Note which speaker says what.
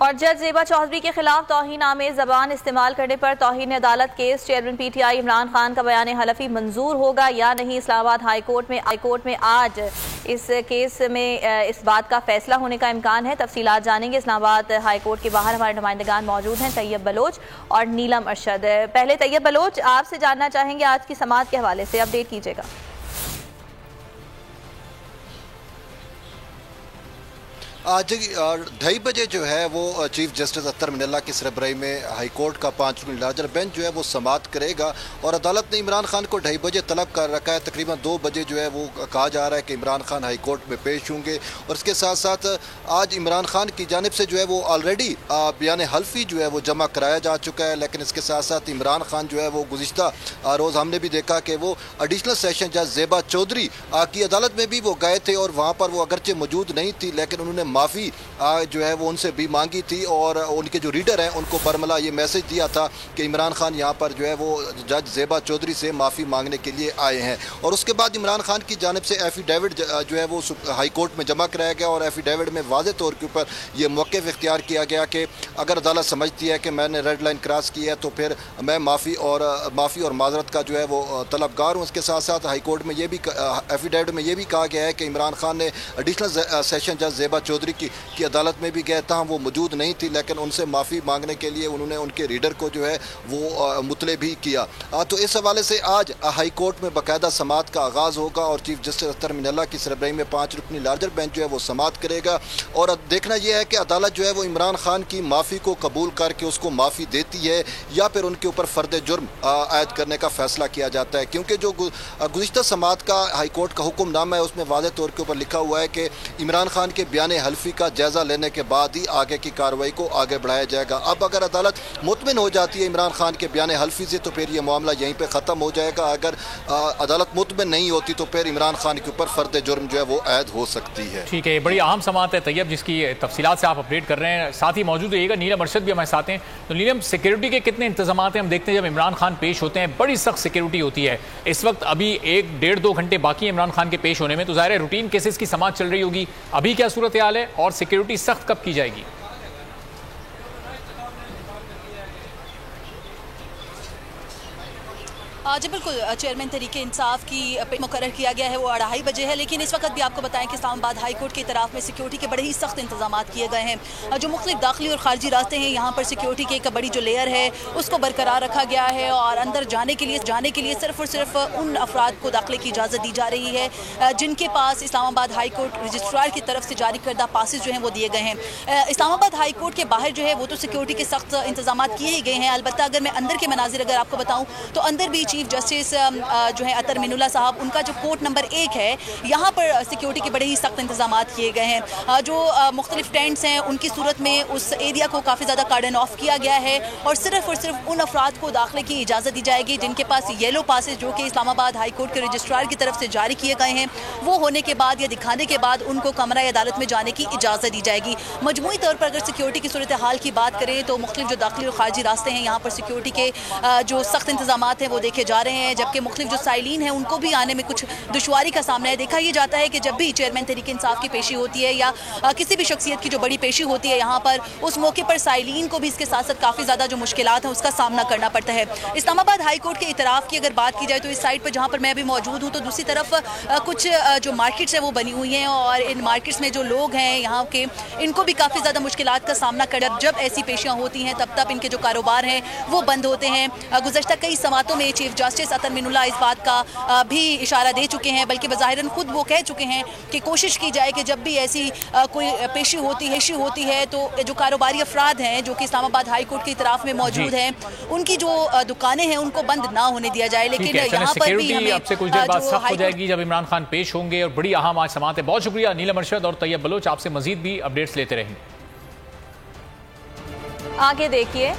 Speaker 1: और जज ज़ेबा चौधरी के खिलाफ तौहीन-आमेज़ ज़बान इस्तेमाल करने पर तौहीन अदालत case chairman PTI Imran Khan का बयान हलफी मंजूर होगा या नहीं। इस्लामाबाद हाईकोर्ट में आज इस केस में इस बात का फैसला होने का इम्कान है। तफसीलात जानेंगे। इस्लामाबाद हाईकोर्ट के बाहर हमारे नुमाइंदगान मौजूद हैं, तैयब बलोच और नीलम अरशद। पहले तैयब बलोच, आपसे जानना चाहेंगे आज की समाअत के हवाले से अपडेट कीजिएगा।
Speaker 2: आज 2:30 बजे जो है वो चीफ जस्टिस अत्तर मिनल्ला की सरबराही में हाई कोर्ट का 5 रुकनी लार्जर बेंच जो है वो समाअत करेगा और अदालत ने इमरान खान को 2:30 बजे तलब कर रखा है। तकरीबन 2 बजे जो है वो कहा जा रहा है कि इमरान खान हाई कोर्ट में पेश होंगे। और इसके साथ साथ आज इमरान खान की जानिब से जो है वो ऑलरेडी बयान हल्फी जो है वो जमा कराया जा चुका है। लेकिन इसके साथ साथ इमरान खान जो है वो गुज़िश्ता रोज़ हमने भी देखा कि वो एडिशनल सेशन जज ज़ेबा चौधरी की अदालत में भी वो गए थे और वहाँ पर वो अगरचे मौजूद नहीं थी, लेकिन उन्होंने माफ़ी जो है वो उनसे भी मांगी थी और उनके जो रीडर हैं उनको बरमला ये मैसेज दिया था कि इमरान खान यहाँ पर जो है वो जज ज़ेबा चौधरी से माफ़ी मांगने के लिए आए हैं। और उसके बाद इमरान खान की जानिब से एफिडेविट जो है वो हाई कोर्ट में जमा कराया गया और एफिडेविट में वाज़े तौर के ऊपर ये मौक़िफ़ इख्तियार किया गया कि अगर अदालत समझती है कि मैंने रेड लाइन क्रॉस की है तो फिर मैं माफ़ी और माजरत का जो है वो तलबगार हूँ। उसके साथ साथ हाई कोर्ट में ये भी एफिडेविट में ये भी कहा गया है कि इमरान खान ने एडिशनल सेशन जज ज़ेबा चौधरी की अदालत में भी गए, ताहम वो मौजूद नहीं थी, लेकिन उनसे माफ़ी मांगने के लिए उन्होंने उनके रीडर को जो है वो मुतले भी किया। तो इस हवाले से आज हाई कोर्ट में बाकायदा समाअत का आगाज़ होगा और चीफ जस्टिस अत्तर मिनल्ला की सरबराही में 5 रुकनी लार्जर बेंच जो है वो समाअत करेगा। और देखना यह है कि अदालत जो है वो इमरान खान की माफ़ी को कबूल करके उसको माफ़ी देती है या फिर उनके ऊपर फ़र्द जुर्म आयद करने का फैसला किया जाता है। क्योंकि जो गुज़िश्ता समाअत का हाई कोर्ट का हुक्मनामा है उसमें वाज़ेह तौर के ऊपर लिखा हुआ है कि इमरान खान के बयान हल्फी का जायज़ा लेने के बाद ही आगे की कार्रवाई को आगे बढ़ाया जाएगा। अब अगर अदालत मुतमिन हो जाती है इमरान खान के बयान हल्फी से तो फिर ये मामला यहीं पे ख़त्म हो जाएगा। अगर अदालत मुतमिन नहीं होती तो फिर इमरान खान के ऊपर फ़र्द जुर्म जो है वो ऐद हो सकती है।
Speaker 3: ठीक है, बड़ी अहम समाअत है तैयब, जिसकी तफसीलात से आप अपडेट कर रहे हैं। साथ ही मौजूद रहिएगा, नीलम अरशद भी हमारे साथ हैं। तो नीलम, सिक्योरिटी के कितने इंतजाम हैं? हम देखते हैं जब इमरान खान पेश होते हैं बड़ी सख्त सिक्योरिटी होती है। इस वक्त अभी 1-1.5-2 घंटे बाकी है इमरान खान के पेश होने में, तो ज़ाहिर है रूटीन केसेस की समाअत चल रही होगी। अभी क्या सूरत हाल है और सिक्योरिटी सख्त कब की जाएगी?
Speaker 4: जी बिल्कुल, चेयरमैन तहरीके इंसाफ की मुकर्रर किया गया है वो 2:30 बजे है। लेकिन इस वक्त भी आपको बताएं कि इस्लामाबाद हाई कोर्ट की तरफ में सिक्योरिटी के बड़े ही सख्त इंतजाम किए गए हैं। जो मुख्तलिफ दाखिली और खारजी रास्ते हैं यहाँ पर सिक्योरिटी की एक बड़ी जो लेयर है उसको बरकरार रखा गया है और अंदर जाने के लिए सिर्फ और सिर्फ उन अफराद को दाखिले की इजाज़त दी जा रही है जिनके पास इस्लामाबाद हाई कोर्ट रजिस्ट्रार की तरफ से जारी करदा पासिस जो हैं वो दिए गए हैं। इस्लामाबाद हाई कोर्ट के बाहर जो है वो तो सिक्योरिटी के सख्त इंतजाम किए ही गए हैं। अलबत्ता अगर मैं अंदर के मनाजिर अगर आपको बताऊँ तो अंदर भी चीफ जस्टिस जो है अत्तर मिनल्ला साहब, उनका जो कोर्ट नंबर 1 है यहाँ पर सिक्योरिटी के बड़े ही सख्त इंतजाम किए गए हैं। जो मुख्तलिफ टेंट्स हैं उनकी सूरत में उस एरिया को काफ़ी ज़्यादा कार्डन ऑफ किया गया है और सिर्फ उन अफराद को दाखिले की इजाज़त दी जाएगी जिनके पास येलो पासेस जो कि इस्लामाबाद हाई कोर्ट के रजिस्ट्रार की तरफ से जारी किए गए हैं वो होने के बाद या दिखाने के बाद उनको कमरा अदालत में जाने की इजाज़त दी जाएगी। मजमूई तौर पर अगर सिक्योरिटी की सूरत हाल की बात करें तो मुख्तलिफ जो दाखिली और खारजी रास्ते हैं यहाँ पर सिक्योरिटी के जो सख्त इंतजाम हैं वो देखे जा रहे हैं, जबकि मुख्तलिफ जो साइलिन हैं उनको भी आने में कुछ दुश्वारी का सामना है। देखा यह जाता है कि जब भी चेयरमैन तहरीके इंसाफ की पेशी होती है या किसी भी शख्सियत की जो बड़ी पेशी होती है यहाँ पर, उस मौके पर साइलिन को भी इसके साथ साथ काफ़ी ज़्यादा जो मुश्किलात हैं उसका सामना करना पड़ता है। इस्लामाबाद हाई कोर्ट के इतराफ़ की अगर बात की जाए तो इस साइड पर जहाँ पर मैं अभी मौजूद हूँ तो दूसरी तरफ कुछ जो मार्केट्स हैं वो बनी हुई हैं और इन मार्केट्स में जो लोग हैं यहाँ के इनको भी काफ़ी ज़्यादा मुश्किलात का सामना कर जब ऐसी पेशियाँ होती हैं तब इनके जो कारोबार हैं वो बंद होते हैं। गुज़श्ता कई समातों में चीफ जस्टिस अत्तर मिनल्ला इस बात का भी इशारा दे चुके हैं, बल्कि बज़ाहिरन खुद वो कह चुके हैं कि कोशिश की जाए कि जब भी ऐसी कोई पेशी होती है तो जो कारोबारी अफराद हैं जो कि इस्लामाबाद हाई कोर्ट की तरफ में मौजूद हैं उनकी जो दुकानें हैं उनको बंद ना होने दिया जाए। लेकिन यहाँ पर भी हमें
Speaker 3: आपसे कुछ देर बाद सख्त हो जाएगी जब इमरान खान पेश होंगे और बड़ी अहम आज समाअत है। बहुत शुक्रिया नीलम अरशद और तैयब बलोच, आपसे मजीद भी अपडेट्स लेते रहेंगे।
Speaker 1: आगे देखिए।